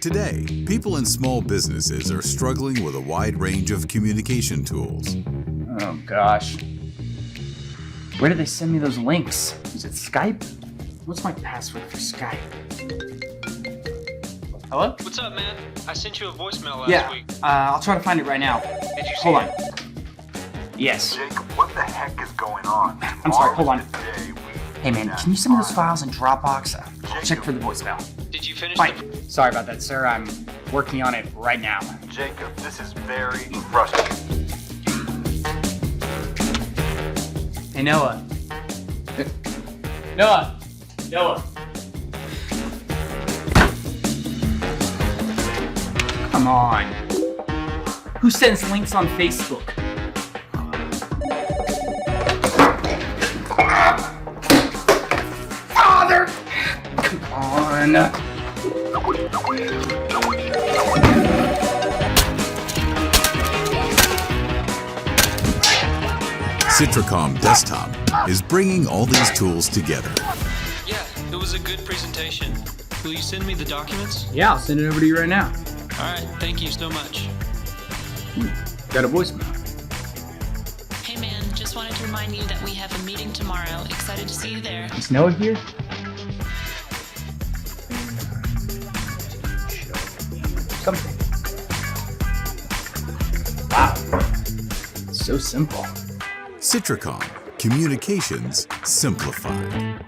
Today, people in small businesses are struggling with a wide range of communication tools. Oh gosh. Where do they send me those links? Is it Skype? What's my password for Skype? Hello? What's up, man? I sent you a voicemail last week. I'll try to find it right now. Did you see Hold on. it? Yes. Jake, what the heck is going on? I'm sorry, hold on. Today, Hey man, can you send me those files in Dropbox? I'll check for the voicemail. Did you finish Fine. Sorry about that, sir. I'm working on it right now. Jacob, this is very frustrating. Hey, Noah. Noah. Come on. Who sends links on Facebook? Father! Come on. Cytracom Desktop is bringing all these tools together. Yeah, it was a good presentation. Will you send me the documents? Yeah, I'll send it over to you right now. Alright, thank you so much. Got a voicemail. Hey man, just wanted to remind you that we have a meeting tomorrow. Excited to see you there. Is Noah here? Something. Wow. So simple. Cytracom Communications Simplified.